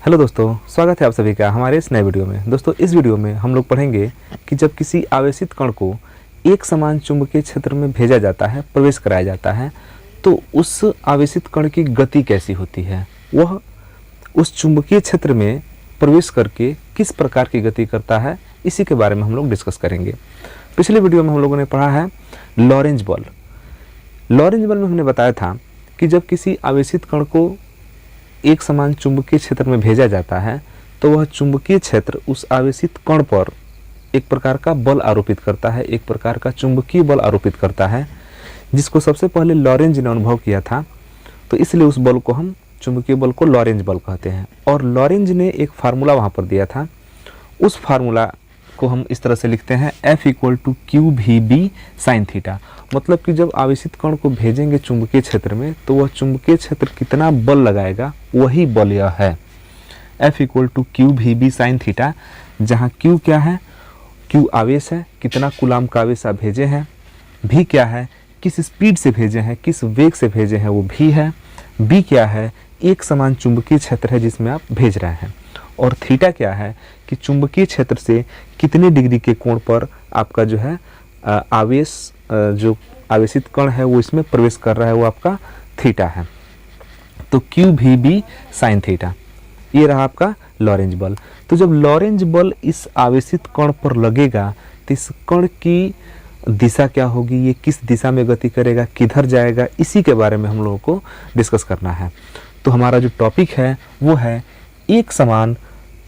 Hello दोस्तों, स्वागत है आप सभी का हमारे इस नए वीडियो में। दोस्तों, इस वीडियो में हम लोग पढ़ेंगे कि जब किसी आवेशित कण को एक समान चुंबकीय क्षेत्र में भेजा जाता है, प्रवेश कराया जाता है, तो उस आवेशित कण की गति कैसी होती है, वह उस चुंबकीय क्षेत्र में प्रवेश करके किस प्रकार की गति करता है, इसी के बारे में हम लोग डिस्कस करेंगे। पिछले वीडियो में हम लोगों ने पढ़ा है लॉरेंज बल। लॉरेंज बल में हमने बताया था कि जब किसी आवेशित कण को एक समान चुंबकीय क्षेत्र में भेजा जाता है तो वह चुंबकीय क्षेत्र उस आवेशित कण पर एक प्रकार का बल आरोपित करता है, एक प्रकार का चुंबकीय बल आरोपित करता है, जिसको सबसे पहले लॉरेंज ने अनुभव किया था। तो इसलिए उस बल को हम चुंबकीय बल को लॉरेंज बल कहते हैं। और लॉरेंज ने एक फार्मूला वहाँ पर दिया था, उस फार्मूला को हम इस तरह से लिखते हैं F=q_v_b sin थीटा। मतलब कि जब आवेशित कण को भेजेंगे चुंबकीय क्षेत्र में तो वह चुंबकीय क्षेत्र कितना बल लगाएगा, वही बल यह है। F=q_v_b sin थीटा, जहाँ q क्या है, q आवेश है, कितना कूलाम का आवेश आप भेजे हैं, v क्या है, किस स्पीड से भेजे हैं, किस वेग से भेजे हैं, वो v है, b क्या है, एक समान चुंबकीय क्षेत्र है जिसमें आप भेज रहे हैं, और थीटा क्या है कि चुंबकीय क्षेत्र से कितने डिग्री के कोण पर आपका जो है आवेश, जो आवेशित कण है वो इसमें प्रवेश कर रहा है, वो आपका थीटा है। तो q_v_b sin थीटा, ये रहा आपका लॉरेंज बल। तो जब लॉरेंज बल इस आवेशित कण पर लगेगा तो इस कण की दिशा क्या होगी, ये किस दिशा में गति करेगा, किधर जाएगा, इसी के बारे में हम लोगों को डिस्कस करना है। तो हमारा जो टॉपिक है वो है एक समान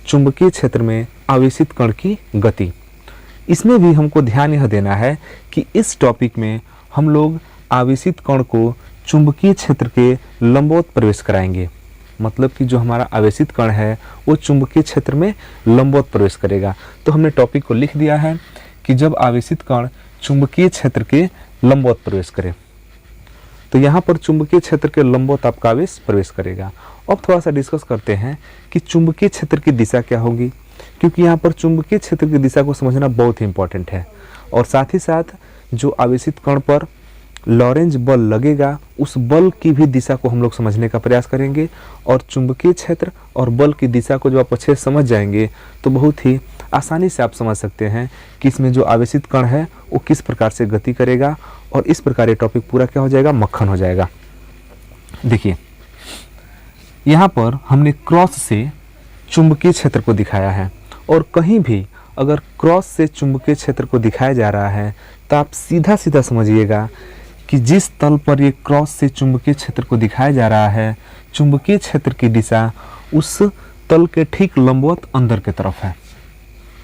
चुंबकीय क्षेत्र में आवेशित कण की गति। इसमें भी हमको ध्यान यह देना है कि इस टॉपिक में हम लोग आवेशित कण को चुंबकीय क्षेत्र के लंबवत प्रवेश कराएंगे। मतलब कि जो हमारा आवेशित कण है वो चुंबकीय क्षेत्र में लंबवत प्रवेश करेगा। तो हमने टॉपिक को लिख दिया है कि जब आवेशित कण चुंबकीय क्षेत्र के लंबवत प्रवेश करे, तो यहाँ पर चुंबकीय क्षेत्र के लंबवत आपका आवेश प्रवेश करेगा। अब थोड़ा सा डिस्कस करते हैं कि चुंबकीय क्षेत्र की दिशा क्या होगी, क्योंकि यहाँ पर चुंबकीय क्षेत्र की दिशा को समझना बहुत ही इंपॉर्टेंट है। और साथ ही साथ जो आवेशित कण पर लॉरेंज बल लगेगा उस बल की भी दिशा को हम लोग समझने का प्रयास करेंगे। और चुंबकीय क्षेत्र और बल की दिशा को जब आप अच्छे से समझ जाएंगे तो बहुत ही आसानी से आप समझ सकते हैं कि इसमें जो आवेशित कण है वो किस प्रकार से गति करेगा, और इस प्रकार ये टॉपिक पूरा क्या हो जाएगा, मक्खन हो जाएगा। देखिए, यहाँ पर हमने क्रॉस से चुंबकीय क्षेत्र को दिखाया है, और कहीं भी अगर क्रॉस से चुंबकीय क्षेत्र को दिखाया जा रहा है तो आप सीधा सीधा समझिएगा कि जिस तल पर ये क्रॉस से चुंबकीय क्षेत्र को दिखाया जा रहा है, चुंबकीय क्षेत्र की दिशा उस तल के ठीक लंबवत अंदर की तरफ है।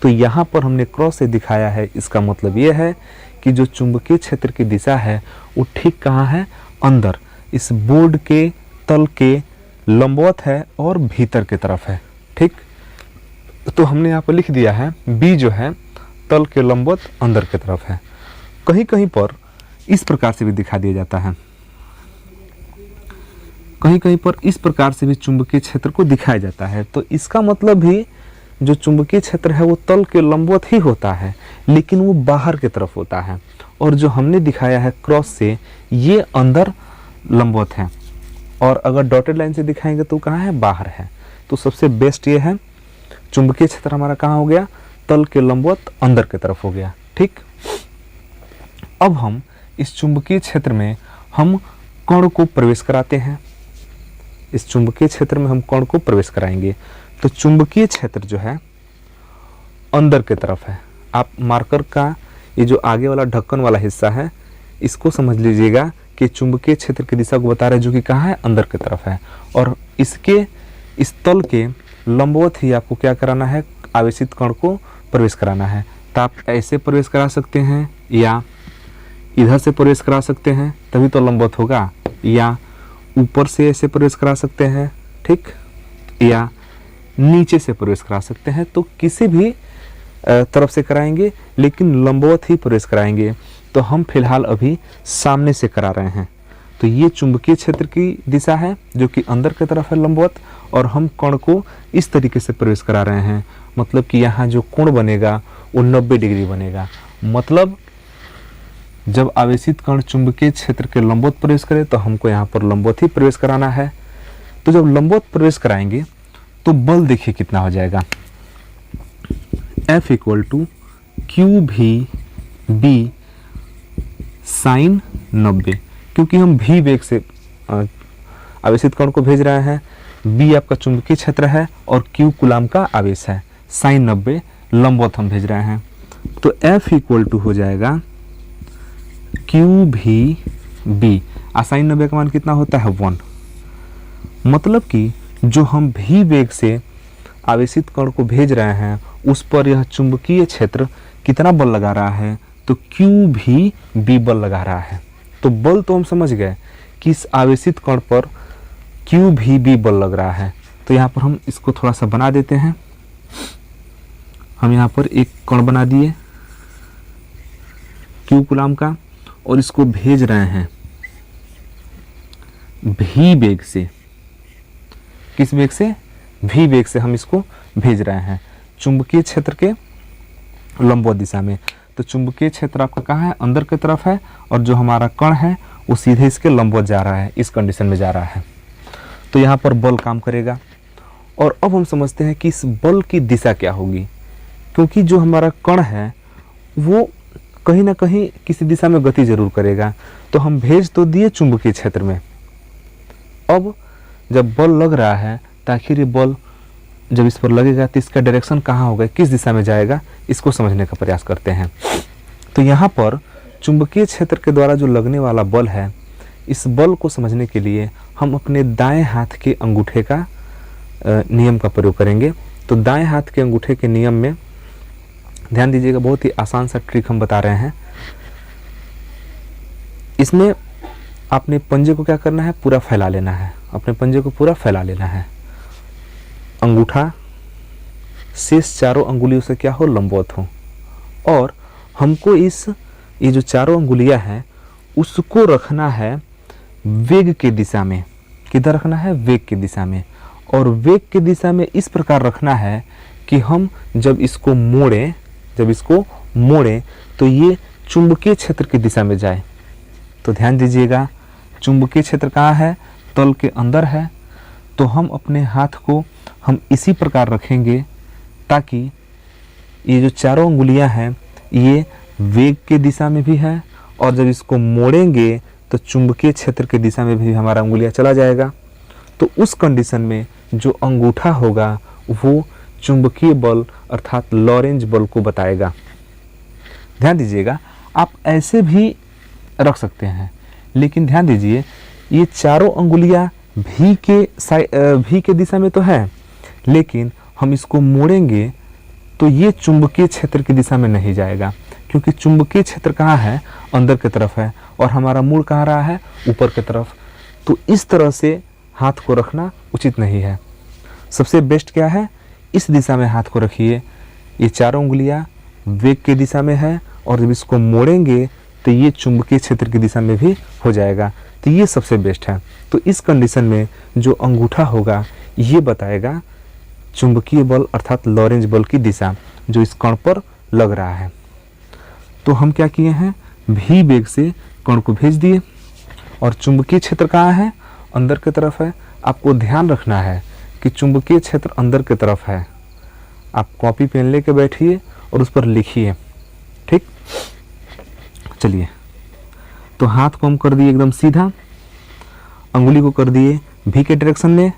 तो यहाँ पर हमने क्रॉस से दिखाया है, इसका मतलब ये है कि जो चुंबकीय क्षेत्र की दिशा है वो ठीक कहाँ है, अंदर, इस बोर्ड के तल के लंबवत है और भीतर की तरफ है। ठीक, तो हमने यहाँ पर लिख दिया है बी जो है तल के लंबवत अंदर की तरफ है। कहीं कहीं पर इस प्रकार से भी दिखा दिया जाता है, कहीं कहीं पर इस प्रकार से भी चुंबकीय क्षेत्र को दिखाया जाता है। तो इसका मतलब भी जो चुंबकीय क्षेत्र है वो तल के लंबवत ही होता है, लेकिन वो बाहर की तरफ होता है। और जो हमने दिखाया है क्रॉस से, ये अंदर लंबवत है, और अगर डॉटेड लाइन से दिखाएंगे तो कहाँ है, बाहर है। तो सबसे बेस्ट ये है, चुंबकीय क्षेत्र हमारा कहाँ हो गया, तल के लंबवत अंदर की तरफ हो गया। ठीक, अब हम इस चुंबकीय क्षेत्र में हम कण को प्रवेश कराते हैं। इस चुंबकीय क्षेत्र में हम कण को प्रवेश कराएंगे। तो चुंबकीय क्षेत्र जो है अंदर की तरफ है। आप मार्कर का ये जो आगे वाला ढक्कन वाला हिस्सा है इसको समझ लीजिएगा कि चुंबकीय क्षेत्र की दिशा को बता रहे हैं, जो कि कहाँ है, अंदर की तरफ है। और इसके इस तल के लंबवत ही आपको क्या कराना है, आवेशित कण को प्रवेश कराना है। तो आप ऐसे प्रवेश करा सकते हैं या इधर से प्रवेश करा सकते हैं, तभी तो लंबवत होगा, या ऊपर से ऐसे प्रवेश करा सकते हैं, ठीक, या नीचे से प्रवेश करा सकते हैं। तो किसी भी तरफ से कराएंगे लेकिन लंबवत ही प्रवेश कराएंगे। तो हम फिलहाल अभी सामने से करा रहे हैं। तो ये चुंबकीय क्षेत्र की दिशा है जो कि अंदर की तरफ है लंबवत, और हम कण को इस तरीके से प्रवेश करा रहे हैं। मतलब कि यहाँ जो कोण बनेगा वो 90 डिग्री बनेगा। मतलब जब आवेशित कण चुंबकीय क्षेत्र के लंबवत प्रवेश करे तो हमको यहाँ पर लंबवत ही प्रवेश कराना है। तो जब लंबवत प्रवेश कराएंगे तो बल देखिए कितना हो जाएगा, F इक्वल टू क्यू भी बी साइन 90, क्योंकि हम भी वेग से आवेशित कण को भेज रहे हैं, बी आपका चुंबकीय क्षेत्र है और क्यू कूलाम का आवेश है, साइन 90 लंबवत हम भेज रहे हैं। तो F इक्वल टू हो जाएगा क्यू भी बी, साइन 90 का मान कितना होता है 1। मतलब कि जो हम भी वेग से आवेशित कण को भेज रहे हैं उस पर यह चुंबकीय क्षेत्र कितना बल लगा रहा है, तो क्यू भी बी बल लगा रहा है। तो बल तो हम समझ गए कि इस आवेशित कण पर क्यू भी बी बल लग रहा है। तो यहाँ पर हम इसको थोड़ा सा बना देते हैं। हम यहाँ पर एक कण बना दिए क्यू कूलाम का और इसको भेज रहे हैं भी वेग से। किस वेग से? भी वेग से हम इसको भेज रहे हैं चुंबकीय क्षेत्र के लंबवत दिशा में। तो चुंबकीय क्षेत्र आपका कहाँ है? अंदर की तरफ है, और जो हमारा कण है वो सीधे इसके लंबवत जा रहा है, इस कंडीशन में जा रहा है। तो यहाँ पर बल काम करेगा। और अब हम समझते हैं कि इस बल की दिशा क्या होगी, क्योंकि जो हमारा कण है वो कहीं ना कहीं किसी दिशा में गति जरूर करेगा। तो हम भेज तो दिए चुंबकीय क्षेत्र में, अब जब बल लग रहा है तो आखिर ये बल जब इस पर लगेगा तो इसका डायरेक्शन कहाँ होगा, किस दिशा में जाएगा, इसको समझने का प्रयास करते हैं। तो यहाँ पर चुंबकीय क्षेत्र के द्वारा जो लगने वाला बल है, इस बल को समझने के लिए हम अपने दाएं हाथ के अंगूठे का नियम का प्रयोग करेंगे। तो दाएं हाथ के अंगूठे के नियम में ध्यान दीजिएगा, बहुत ही आसान सा ट्रिक हम बता रहे हैं। इसमें आपने पंजे को क्या करना है, पूरा फैला लेना है। अपने पंजे को पूरा फैला लेना है, अंगूठा शेष चारों अंगुलियों से क्या हो, लंबवत हो। और हमको ये जो चारों अंगुलियां हैं उसको रखना है वेग के दिशा में। किधर रखना है? वेग की दिशा में। और वेग की दिशा में इस प्रकार रखना है कि हम जब इसको मोड़ें तो ये चुंबकीय क्षेत्र की दिशा में जाए। तो ध्यान दीजिएगा, चुंबकीय क्षेत्र कहाँ है? तल के अंदर है। तो हम अपने हाथ को हम इसी प्रकार रखेंगे ताकि ये जो चारों अंगुलियां हैं ये वेग के दिशा में भी है, और जब इसको मोड़ेंगे तो चुंबकीय क्षेत्र की दिशा में भी हमारा अंगुलियां चला जाएगा। तो उस कंडीशन में जो अंगूठा होगा वो चुंबकीय बल अर्थात लॉरेंज बल को बताएगा। ध्यान दीजिएगा, आप ऐसे भी रख सकते हैं, लेकिन ध्यान दीजिए ये चारों अंगुलियां भी के दिशा में तो है, लेकिन हम इसको मोड़ेंगे तो ये चुंबकीय क्षेत्र की दिशा में नहीं जाएगा, क्योंकि चुंबकीय क्षेत्र कहाँ है? अंदर की तरफ है, और हमारा मूल कहाँ रहा है? ऊपर की तरफ। तो इस तरह से हाथ को रखना उचित नहीं है। सबसे बेस्ट क्या है? इस दिशा में हाथ को रखिए। ये चारों उंगलियां वेग की दिशा में है, और जब इसको मोड़ेंगे तो ये चुंबकीय क्षेत्र की दिशा में भी हो जाएगा। तो ये सबसे बेस्ट है। तो इस कंडीशन में जो अंगूठा होगा ये बताएगा चुंबकीय बल अर्थात लॉरेंज बल की दिशा जो इस कण पर लग रहा है। तो हम क्या किए हैं? भी वेग से कण को भेज दिए, और चुंबकीय क्षेत्र कहाँ है? अंदर की तरफ है। आपको ध्यान रखना है कि चुंबकीय क्षेत्र अंदर की तरफ है। आप कॉपी पेन लेके बैठिए और उस पर लिखिए, ठीक? चलिए, तो हाथ को हम कर दिए एकदम सीधा, अंगुली को कर दिए भी के डायरेक्शन में,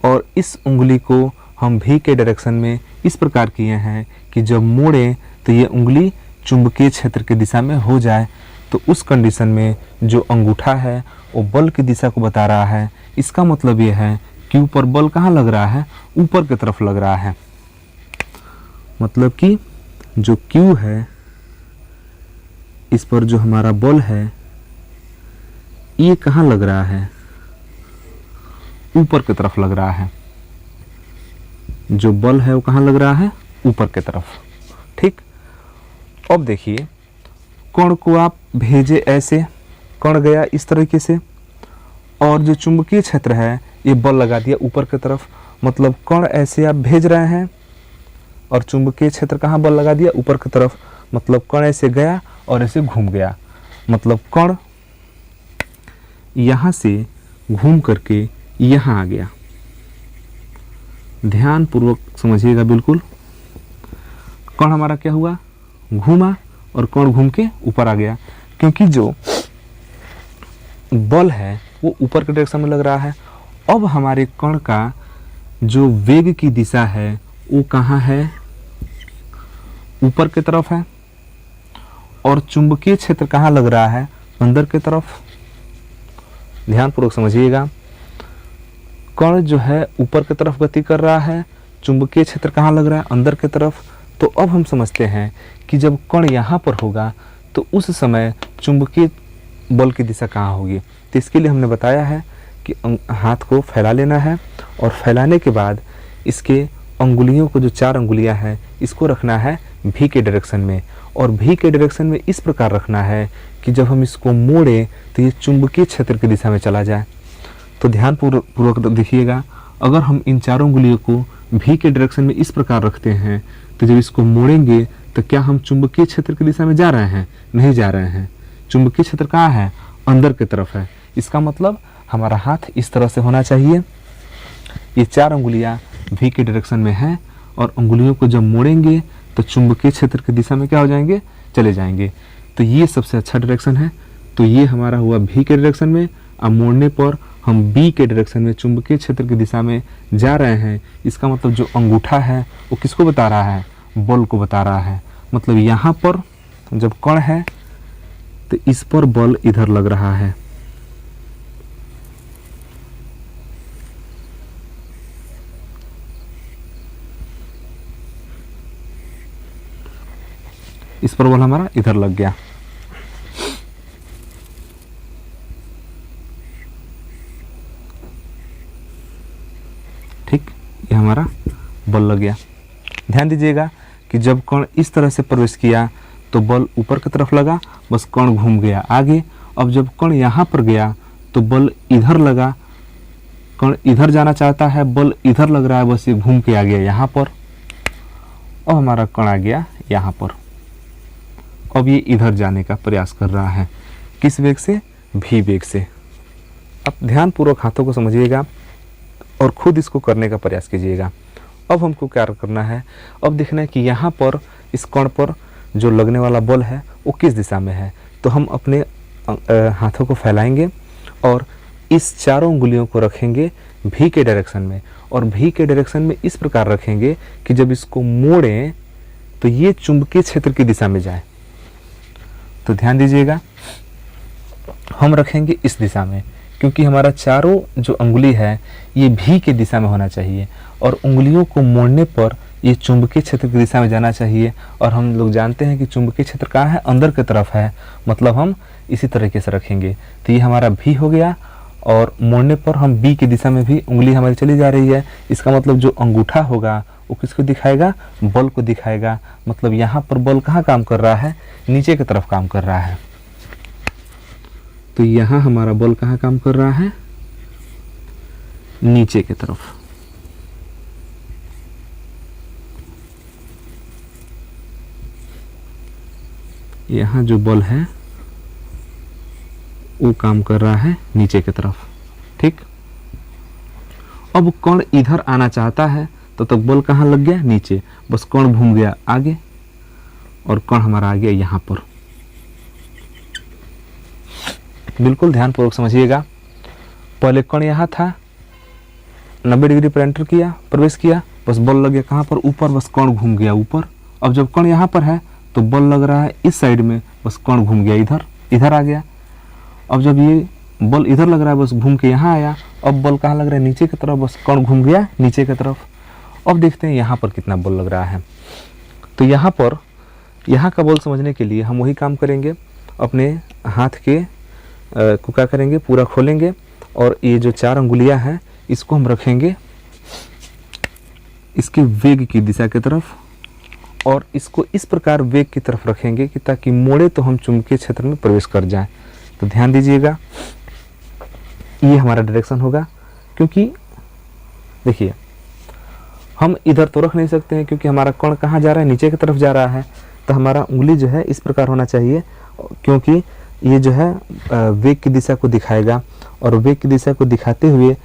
और इस उंगली को हम भी के डायरेक्शन में इस प्रकार किए हैं कि जब मोड़ें तो ये उंगली चुंबकीय क्षेत्र की दिशा में हो जाए। तो उस कंडीशन में जो अंगूठा है वो बल की दिशा को बता रहा है। इसका मतलब ये है कि ऊपर बल कहाँ लग रहा है? ऊपर की तरफ लग रहा है। मतलब कि जो Q है इस पर जो हमारा बल है ये कहाँ लग रहा है? ऊपर की तरफ लग रहा है। जो बल है वो कहाँ लग रहा है? ऊपर की तरफ, ठीक? अब देखिए, कण को आप भेजे ऐसे, कण गया इस तरीके से, और जो चुंबकीय क्षेत्र है ये बल लगा दिया ऊपर की तरफ। मतलब कण ऐसे आप भेज रहे हैं और चुंबकीय क्षेत्र कहाँ बल लगा दिया? ऊपर की तरफ। मतलब कण ऐसे गया और ऐसे घूम गया। मतलब कण यहाँ से घूम करके यहाँ आ गया। ध्यान पूर्वक समझिएगा बिल्कुल। कण हमारा क्या हुआ, घूमा और कण घूम के ऊपर आ गया, क्योंकि जो बल है वो ऊपर के डायरेक्शन में लग रहा है। अब हमारे कण का जो वेग की दिशा है वो कहाँ है, ऊपर की तरफ है, और चुंबकीय क्षेत्र कहाँ लग रहा है, अंदर की तरफ। ध्यानपूर्वक समझिएगा, कण जो है ऊपर की तरफ गति कर रहा है, चुंबकीय क्षेत्र कहाँ लग रहा है, अंदर की तरफ। तो अब हम समझते हैं कि जब कण यहाँ पर होगा तो उस समय चुंबकीय बल की दिशा कहाँ होगी। तो इसके लिए हमने बताया है कि हाथ को फैला लेना है और फैलाने के बाद इसके अंगुलियों को, जो 4 अंगुलियां हैं, इसको रखना है भी के डायरेक्शन में, और भी के डायरेक्शन में इस प्रकार रखना है कि जब हम इसको मोड़ें तो ये चुंबकीय क्षेत्र की दिशा में चला जाए। तो ध्यान पूर्वक देखिएगा, अगर हम इन 4 अंगुलियों को भी के डायरेक्शन में इस प्रकार रखते हैं तो जब इसको मोड़ेंगे तो क्या हम चुंबकीय क्षेत्र की दिशा में जा रहे हैं, नहीं जा रहे हैं। चुंबकीय क्षेत्र कहाँ है, अंदर की तरफ है। इसका मतलब हमारा हाथ इस तरह से होना चाहिए, ये 4 अंगुलियां भी के डायरेक्शन में हैं, और अंगुलियों को जब मोड़ेंगे तो चुंबकीय क्षेत्र की दिशा में क्या हो जाएंगे, चले जाएंगे। तो ये सबसे अच्छा डायरेक्शन है। तो ये हमारा हुआ भी के डायरेक्शन में, अब मोड़ने पर हम बी के डायरेक्शन में चुंबकीय क्षेत्र की दिशा में जा रहे हैं। इसका मतलब जो अंगूठा है वो किसको बता रहा है, बल को बता रहा है। मतलब यहाँ पर जब कण है तो इस पर बल इधर लग रहा है, इस पर बल हमारा इधर लग गया। ठीक, ये हमारा बल लग गया। ध्यान दीजिएगा कि जब कण इस तरह से प्रवेश किया तो बल ऊपर की तरफ लगा, बस कण घूम गया आगे। अब जब कण यहाँ पर गया तो बल इधर लगा, कण इधर जाना चाहता है, बल इधर लग रहा है, बस ये घूम के आ गया यहाँ पर। अब हमारा कण आ गया यहाँ पर, अब ये इधर जाने का प्रयास कर रहा है, किस वेग से, भी वेग से। अब ध्यानपूर्वक हाथों को समझिएगा और खुद इसको करने का प्रयास कीजिएगा। अब हमको क्या करना है, अब देखना है कि यहाँ पर इस कण पर जो लगने वाला बल है वो किस दिशा में है। तो हम अपने हाथों को फैलाएंगे और इस 4 उंगलियों को रखेंगे भी के डायरेक्शन में, और भी के डायरेक्शन में इस प्रकार रखेंगे कि जब इसको मोड़ें तो ये चुंबकीय क्षेत्र की दिशा में जाए। तो ध्यान दीजिएगा, हम रखेंगे इस दिशा में, क्योंकि हमारा चारों जो अंगुली है ये भी के दिशा में होना चाहिए, और उंगलियों को मोड़ने पर ये चुंबकीय क्षेत्र की दिशा में जाना चाहिए। और हम लोग जानते हैं कि चुंबकीय क्षेत्र कहाँ है, अंदर की तरफ है, मतलब हम इसी तरीके से रखेंगे। तो ये हमारा भी हो गया, और मोड़ने पर हम बी की दिशा में भी उंगली हमारी चली जा रही है। इसका मतलब जो अंगूठा होगा वो किसको दिखाएगा, बल को दिखाएगा। मतलब यहाँ पर बल कहाँ काम कर रहा है, नीचे की तरफ काम कर रहा है। तो यहाँ हमारा बल कहाँ काम कर रहा है, नीचे की तरफ। यहाँ जो बल है वो काम कर रहा है नीचे की तरफ। ठीक, अब कण इधर आना चाहता है तो तब बल कहाँ लग गया, नीचे, बस कण घूम गया आगे और कण हमारा आ गया यहाँ पर। बिल्कुल ध्यानपूर्वक समझिएगा, पहले कण यहाँ था, 90 डिग्री पर एंटर किया, प्रवेश किया, बस बल लग गया कहाँ पर, ऊपर, बस कण घूम गया ऊपर। अब जब कण यहाँ पर है तो बल लग रहा है इस साइड में, बस कण घूम गया इधर, इधर आ गया। अब जब ये बल इधर लग रहा है, बस घूम के यहाँ आया। अब बल कहाँ लग रहा है, नीचे की तरफ, बस कण घूम गया नीचे की तरफ। अब देखते हैं यहाँ पर कितना बल लग रहा है। तो यहाँ पर, यहाँ का बल समझने के लिए हम वही काम करेंगे, अपने हाथ के को क्या करेंगे, पूरा खोलेंगे, और ये जो 4 अंगुलियां हैं इसको हम रखेंगे इसके वेग की दिशा की तरफ, और इसको इस प्रकार वेग की तरफ रखेंगे कि ताकि मोड़े तो हम चुंबकीय क्षेत्र में प्रवेश कर जाएं। तो ध्यान दीजिएगा, ये हमारा डायरेक्शन होगा, क्योंकि देखिए हम इधर तो रख नहीं सकते हैं क्योंकि हमारा कण कहाँ जा रहा है, नीचे की तरफ जा रहा है। तो हमारा उंगली जो है इस प्रकार होना चाहिए, क्योंकि ये जो है वेग की दिशा को दिखाएगा, और वेग की दिशा को दिखाते हुए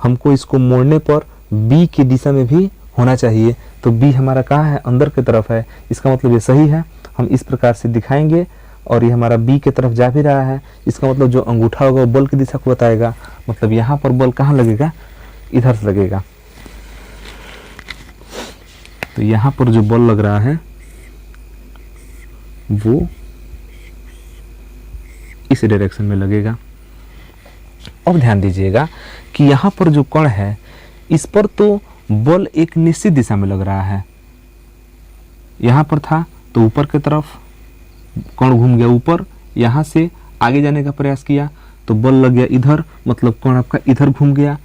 हमको इसको मोड़ने पर बी की दिशा में भी होना चाहिए। तो बी हमारा कहाँ है, अंदर की तरफ है, इसका मतलब ये सही है। हम इस प्रकार से दिखाएंगे और ये हमारा बी की तरफ जा भी रहा है, इसका मतलब जो अंगूठा होगा वो बल की दिशा को बताएगा। मतलब यहाँ पर बल कहाँ लगेगा, इधर से लगेगा। तो यहाँ पर जो बल लग रहा है वो इस डायरेक्शन में लगेगा। अब ध्यान दीजिएगा कि यहाँ पर जो कण है इस पर तो बल एक निश्चित दिशा में लग रहा है। यहाँ पर था तो ऊपर की तरफ कण घूम गया ऊपर, यहाँ से आगे जाने का प्रयास किया तो बल लग गया इधर, मतलब कण आपका इधर घूम गया।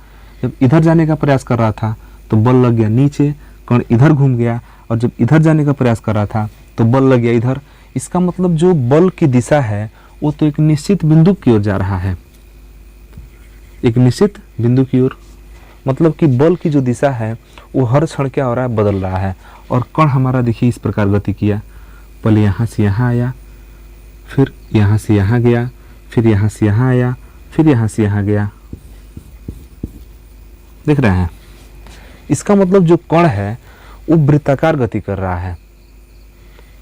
जब इधर जाने का प्रयास कर रहा था तो बल लग गया नीचे, कण इधर घूम गया, और जब इधर जाने का प्रयास कर रहा था तो बल लग गया इधर। इसका मतलब जो बल की दिशा है वो तो एक निश्चित बिंदु की ओर जा रहा है, एक निश्चित बिंदु की ओर। मतलब कि बल की जो दिशा है वो हर क्षण क्या हो रहा है, बदल रहा है। और कण हमारा देखिए इस प्रकार गति किया, पहले यहाँ से यहाँ आया, फिर यहाँ से यहाँ गया, फिर यहाँ से यहाँ आया, फिर यहाँ से यहाँ गया। देख रहे हैं, इसका मतलब जो कण है वो वृत्ताकार गति कर रहा है।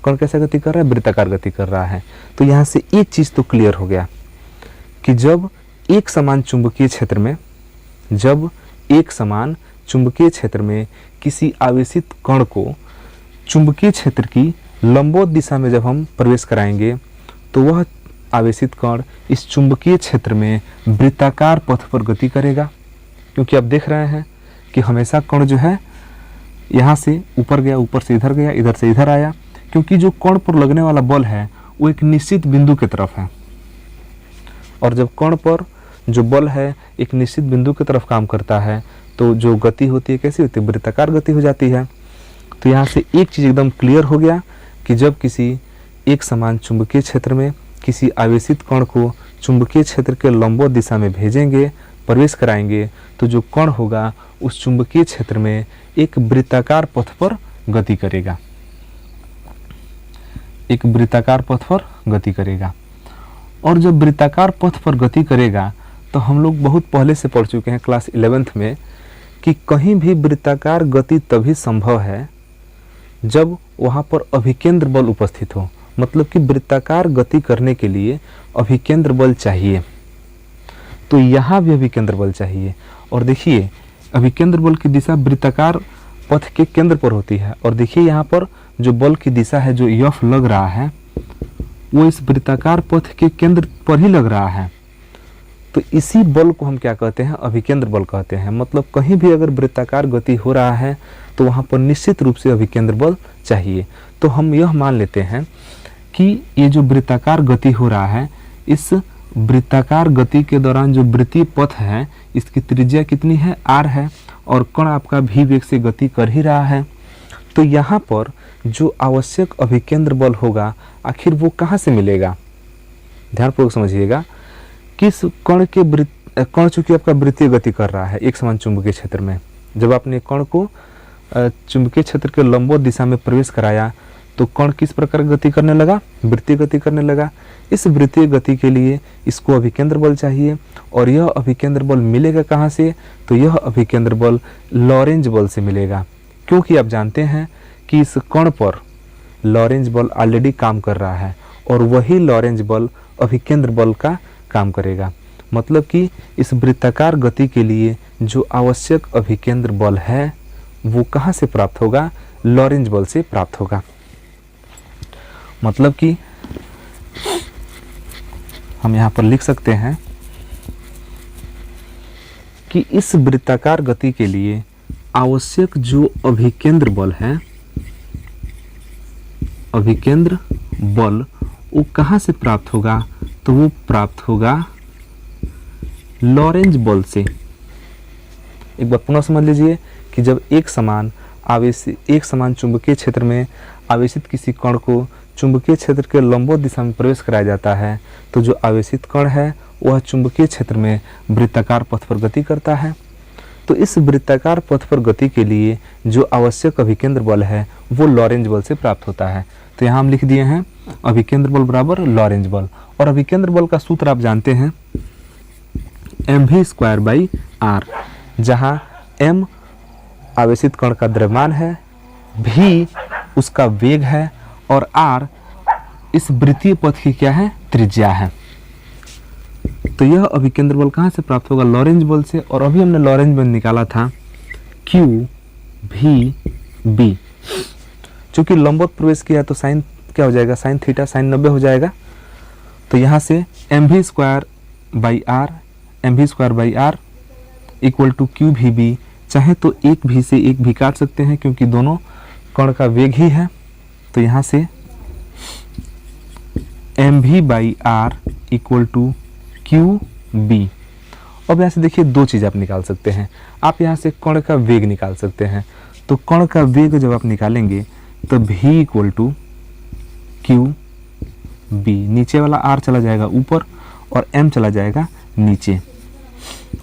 कण कैसे गति कर रहा है, वृत्ताकार गति कर रहा है। तो यहाँ से एक चीज तो क्लियर हो गया कि जब एक समान चुंबकीय क्षेत्र में, जब एक समान चुंबकीय क्षेत्र में किसी आवेशित कण को चुंबकीय क्षेत्र की लंबवत दिशा में जब हम प्रवेश कराएंगे तो वह आवेशित कण इस चुंबकीय क्षेत्र में वृत्ताकार पथ पर गति करेगा। क्योंकि आप देख रहे हैं कि हमेशा कण जो है यहाँ से ऊपर गया, ऊपर से इधर गया, इधर से इधर आया, क्योंकि जो कण पर लगने वाला बल है वो एक निश्चित बिंदु की तरफ है। और जब कण पर जो बल है एक निश्चित बिंदु की तरफ काम करता है तो जो गति होती है कैसी होती है, वृत्ताकार गति हो जाती है। तो यहाँ से एक चीज़ एकदम क्लियर हो गया कि जब किसी एक समान चुंबकीय क्षेत्र में किसी आवेशित कण को चुंबकीय क्षेत्र के लंबवत दिशा में भेजेंगे, प्रवेश कराएंगे, तो जो कण होगा उस चुंबकीय क्षेत्र में एक वृत्ताकार पथ पर गति करेगा, एक वृत्ताकार पथ पर गति करेगा। और जब वृत्ताकार पथ पर गति करेगा तो हम लोग बहुत पहले से पढ़ चुके हैं क्लास 11th में कि कहीं भी वृत्ताकार गति तभी संभव है जब वहाँ पर अभिकेंद्र बल उपस्थित हो। मतलब कि वृत्ताकार गति करने के लिए अभिकेंद्र बल चाहिए, तो यहाँ भी अभिकेंद्र बल चाहिए। और देखिए अभिकेंद्र बल की दिशा वृत्ताकार पथ के केंद्र पर होती है। और देखिए यहाँ पर जो बल की दिशा है, जो यफ लग रहा है, वो इस वृत्ताकार पथ के केंद्र पर ही लग रहा है। तो इसी बल को हम क्या कहते हैं, अभिकेंद्र बल कहते हैं। मतलब कहीं भी अगर वृत्ताकार गति हो रहा है तो वहाँ पर निश्चित रूप से अभिकेंद्र बल चाहिए। तो हम यह मान लेते हैं कि ये जो वृत्ताकार गति हो रहा है, इस वृत्ताकार गति के दौरान जो वृत्तीय पथ है इसकी त्रिज्या कितनी है, r है, और कण आपका v वेग से गति कर ही रहा है। तो यहाँ पर जो आवश्यक अभिकेंद्र बल होगा आखिर वो कहाँ से मिलेगा, ध्यानपूर्वक समझिएगा। किस कण के कण चूंकि आपका वृत्तीय गति कर रहा है एक समान चुंबकीय क्षेत्र में, जब आपने कण को चुंबकीय क्षेत्र के लंबवत दिशा में प्रवेश कराया तो कण किस प्रकार गति करने लगा, वृत्तीय गति करने लगा। इस वृत्तीय गति के लिए इसको अभिकेंद्र बल चाहिए, और यह अभिकेंद्र बल मिलेगा कहाँ से, तो यह अभिकेंद्र बल लॉरेंज बल से मिलेगा। क्योंकि आप जानते हैं कि इस कण पर लॉरेंज बल ऑलरेडी काम कर रहा है और वही लॉरेंज बल अभिकेंद्र बल का काम करेगा। मतलब कि इस वृत्ताकार गति के लिए जो आवश्यक अभिकेंद्र बल है वो कहाँ से प्राप्त होगा, लॉरेंज बल से प्राप्त होगा। मतलब कि हम यहाँ पर लिख सकते हैं कि इस वृत्ताकार गति के लिए आवश्यक जो अभिकेंद्र बल है, अभिकेंद्र बल वो कहाँ से प्राप्त होगा, तो वो प्राप्त होगा लॉरेंज बल से। एक बार पुनः समझ लीजिए कि जब एक समान चुंबकीय क्षेत्र में आवेशित किसी कण को चुंबकीय क्षेत्र के लंबवत दिशा में प्रवेश कराया जाता है तो जो आवेशित कण है वह चुंबकीय क्षेत्र में वृत्ताकार पथ पर गति करता है। तो इस वृत्ताकार पथ पर गति के लिए जो आवश्यक अभिकेंद्र बल है वो लॉरेंज बल से प्राप्त होता है। तो यहाँ हम लिख दिए हैं अभिकेंद्र बल बराबर लॉरेंज बल। और अभिकेंद्र बल का सूत्र आप जानते हैं mv² by r, जहाँ m आवेशित कण का द्रव्यमान है, v उसका वेग है और r इस वृत्तीय पथ की क्या है, त्रिज्या है। तो यह अभिकेंद्र बल कहाँ से प्राप्त होगा, लॉरेंज बल से। और अभी हमने लॉरेंज बल निकाला था Q V B, चूंकि लंबवत प्रवेश किया तो साइन क्या हो जाएगा, साइन थीटा साइन 90 हो जाएगा। तो यहाँ से mv square by r equal to q भी बी, चाहे तो एक भी से एक भी काट सकते हैं क्योंकि दोनों कण का वेग ही है। तो यहाँ से mv by r equal to q b. अब यहाँ से देखिए दो चीज़ आप निकाल सकते हैं, आप यहाँ से कण का वेग निकाल सकते हैं। तो कण का वेग जब आप निकालेंगे तो v equal to q b, नीचे वाला r चला जाएगा ऊपर और m चला जाएगा नीचे,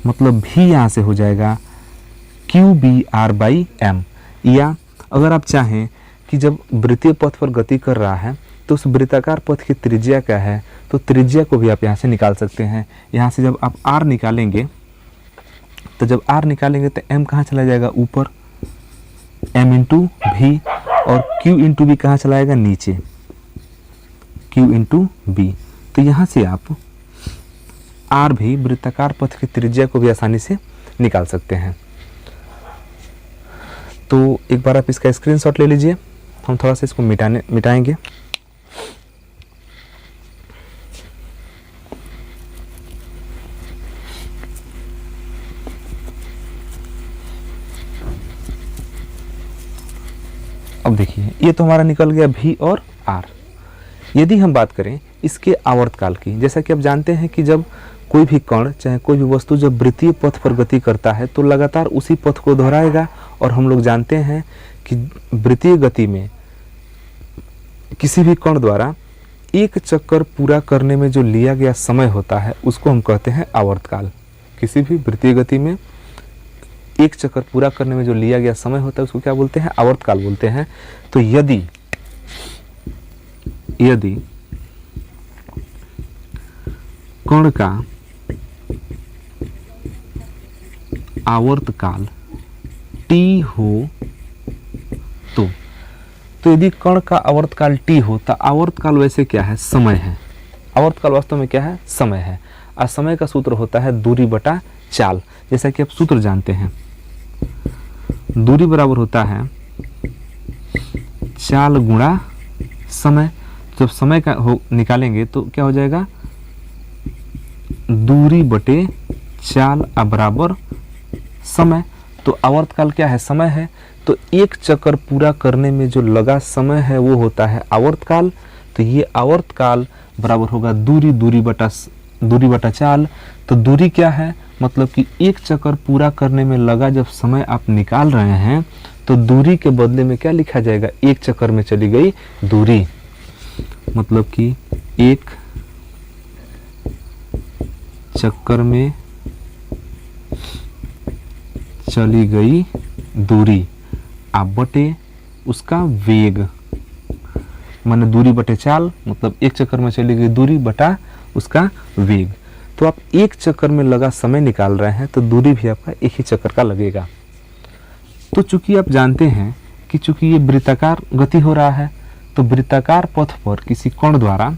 मतलब v यहाँ से हो जाएगा q b r by m. या अगर आप चाहें कि जब वृत्तीय पथ पर गति कर रहा है तो उस वृत्ताकार पथ की त्रिज्या क्या है, तो त्रिज्या को भी आप यहाँ से निकाल सकते हैं। यहाँ से जब आप r निकालेंगे तो जब r निकालेंगे तो m कहाँ चला जाएगा, ऊपर, m इंटू भी, और q इंटू बी कहाँ चला जाएगा, नीचे, q इंटू बी। तो यहाँ से आप r भी वृत्ताकार पथ की त्रिज्या को भी आसानी से निकाल सकते हैं। तो एक बार आप इसका स्क्रीनशॉट ले लीजिए, हम थोड़ा सा इसको मिटाएंगे। अब देखिए ये तो हमारा निकल गया v और r। यदि हम बात करें इसके आवर्तकाल की, जैसा कि आप जानते हैं कि जब कोई भी कण चाहे कोई भी वस्तु जब वृत्तीय पथ पर गति करता है तो लगातार उसी पथ को दोहराएगा। और हम लोग जानते हैं कि वृत्तीय गति में किसी भी कण द्वारा एक चक्कर पूरा करने में जो लिया गया समय होता है उसको हम कहते हैं आवर्तकाल। किसी भी वृत्तीय गति में एक चक्कर पूरा करने में जो लिया गया समय होता है उसको क्या बोलते हैं, आवर्तकाल बोलते हैं। तो यदि कण का आवर्तकाल t हो तो यदि कण का आवर्तकाल t हो तो आवर्तकाल वैसे क्या है, समय है। आवर्तकाल वास्तव में क्या है, समय है। और समय का सूत्र होता है दूरी बटा चाल। जैसा कि आप सूत्र जानते हैं, दूरी बराबर होता है चाल गुणा समय। जब समय का निकालेंगे तो क्या हो जाएगा, दूरी बटे चाल बराबर समय। तो आवर्तकाल क्या है, समय है। तो एक चक्कर पूरा करने में जो लगा समय है वो होता है आवर्तकाल। तो ये आवर्तकाल बराबर होगा दूरी बटा चाल। तो दूरी क्या है, मतलब कि एक चक्कर पूरा करने में लगा जब समय आप निकाल रहे हैं तो दूरी के बदले में क्या लिखा जाएगा, एक चक्कर में चली गई दूरी, मतलब कि एक चक्कर में चली गई दूरी आप बटे उसका वेग, माने दूरी बटे चाल, मतलब एक चक्कर में चली गई दूरी बटा उसका वेग। तो आप एक चक्कर में लगा समय निकाल रहे हैं तो दूरी भी आपका एक ही चक्कर का लगेगा। तो चूंकि आप जानते हैं कि चूंकि ये वृत्ताकार गति हो रहा है तो वृत्ताकार पथ पर किसी कण द्वारा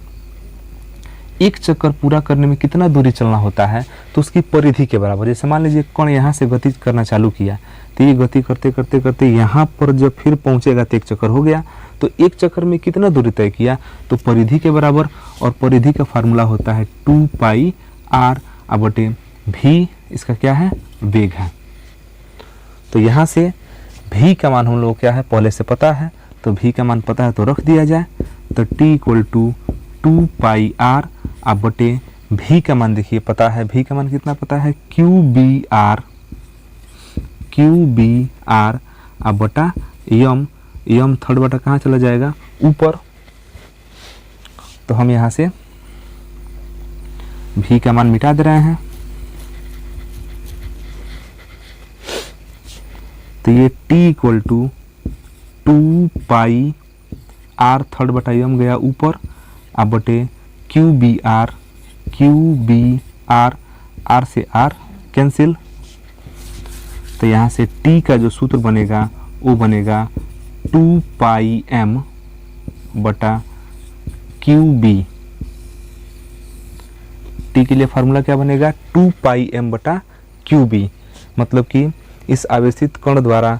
एक चक्कर पूरा करने में कितना दूरी चलना होता है, तो उसकी परिधि के बराबर। जैसे मान लीजिए कण यहाँ से गति करना चालू किया तो ये गति करते करते करते यहाँ पर जब फिर पहुँचेगा तो एक चक्कर हो गया। तो एक चक्कर में कितना दूरी तय किया, तो परिधि के बराबर। और परिधि का फार्मूला होता है 2 पाई r बटे v, इसका क्या है, वेग है। तो यहाँ से v का मान हम लोग क्या है पहले से पता है, तो v का मान पता है तो रख दिया जाए। तो t equal to 2 pi r बटे v का मान देखिए पता है, v का मान कितना पता है, क्यू बी आर बटा यम थर्ड बटा कहाँ चला जाएगा, ऊपर। तो हम यहाँ से v का मान मिटा दे रहे हैं। तो ये t equal to 2 pi r third बटा यम गया ऊपर बटे क्यू बी आर, आर से आर कैंसिल। तो तो यहाँ से टी का जो सूत्र बनेगा वो बनेगा 2 पाई m बटा क्यू बी। टी के लिए फार्मूला क्या बनेगा 2 पाई m बटा क्यू बी। मतलब कि इस आवेशित कण द्वारा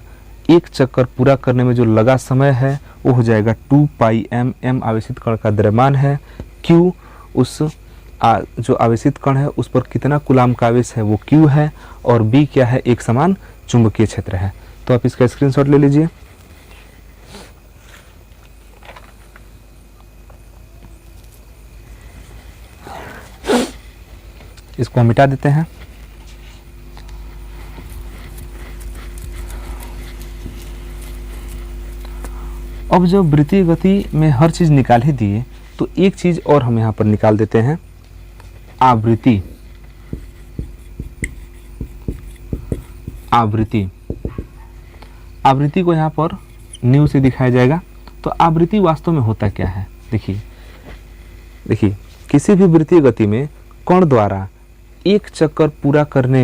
एक चक्कर पूरा करने में जो लगा समय है वो हो जाएगा 2 पाई m। m आवेशित कण का द्रव्यमान है, q उस जो आवेशित कण है उस पर कितना कूलाम्ब का आवेश है वो q है, और b क्या है, एक समान चुंबकीय क्षेत्र है। तो आप इसका स्क्रीनशॉट ले लीजिए। इसको हम मिटा देते हैं। अब जब वृत्तीय गति में हर चीज निकाल ही दिए तो एक चीज और हम यहाँ पर निकाल देते हैं, आवृत्ति। आवृत्ति आवृत्ति को यहाँ पर न्यू से दिखाया जाएगा। तो आवृत्ति वास्तव में होता क्या है, देखिए किसी भी वृत्तीय गति में कण द्वारा एक चक्कर पूरा करने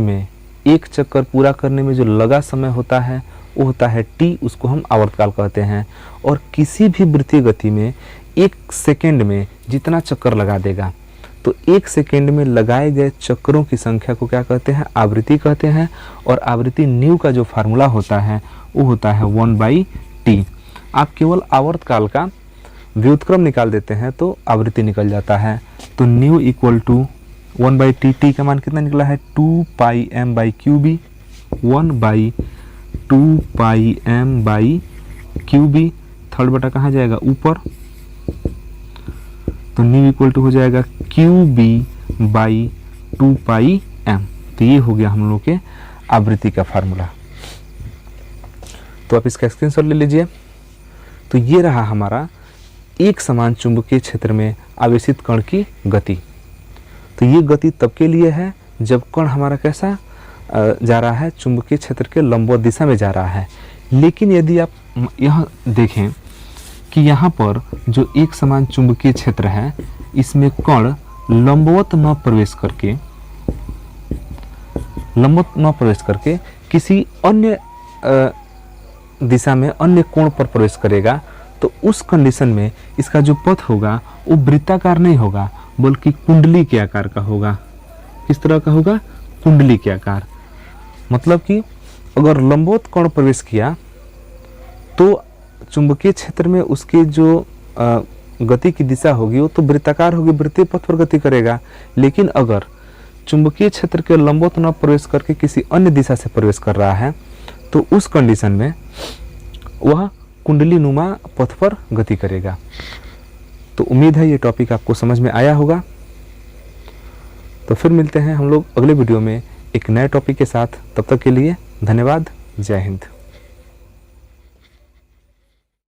में जो लगा समय होता है वो होता है t, उसको हम आवर्तकाल कहते हैं। और किसी भी वृत्तीय गति में एक सेकेंड में जितना चक्कर लगा देगा, तो एक सेकेंड में लगाए गए चक्करों की संख्या को क्या कहते हैं, आवृत्ति कहते हैं। और आवृत्ति न्यू का जो फार्मूला होता है वो होता है 1/t। आप केवल आवर्तकाल का व्युत्क्रम निकाल देते हैं तो आवृत्ति निकल जाता है। तो new equal to 1/t। t का मान कितना निकला है 2 pi m by q b. 1/2 pi m by q b, third बटा कहाँ जाएगा, ऊपर। तो न्यू इक्वल टू हो जाएगा q b by 2 pi m। तो ये हो गया हम लोग के आवृत्ति का फार्मूला। तो आप इसका स्क्रीनशॉट ले लीजिए। तो ये रहा हमारा एक समान चुंबकीय क्षेत्र में आवेशित कण की गति। तो ये गति तब के लिए है जब कण हमारा कैसा जा रहा है, चुंबकीय क्षेत्र के लंबवत दिशा में जा रहा है। लेकिन यदि आप यह देखें कि यहाँ पर जो एक समान चुंबकीय क्षेत्र है इसमें कण लंबवत न प्रवेश करके किसी अन्य दिशा में अन्य कोण पर प्रवेश करेगा, तो उस कंडीशन में इसका जो पथ होगा वो वृत्ताकार नहीं होगा बल्कि कुंडली के आकार का होगा। किस तरह का होगा, कुंडली के आकार। मतलब कि अगर लंबवत कण प्रवेश किया तो चुंबकीय क्षेत्र में उसकी जो गति की दिशा होगी वो तो वृत्ताकार होगी, वृत्तीय पथ पर गति करेगा। लेकिन अगर चुंबकीय क्षेत्र के लंबवत न प्रवेश करके किसी अन्य दिशा से प्रवेश कर रहा है तो उस कंडीशन में वह कुंडली नुमा पथ पर गति करेगा। तो उम्मीद है ये टॉपिक आपको समझ में आया होगा। तो फिर मिलते हैं हम लोग अगले वीडियो में एक नए टॉपिक के साथ। तब तक के लिए धन्यवाद। जय हिंद।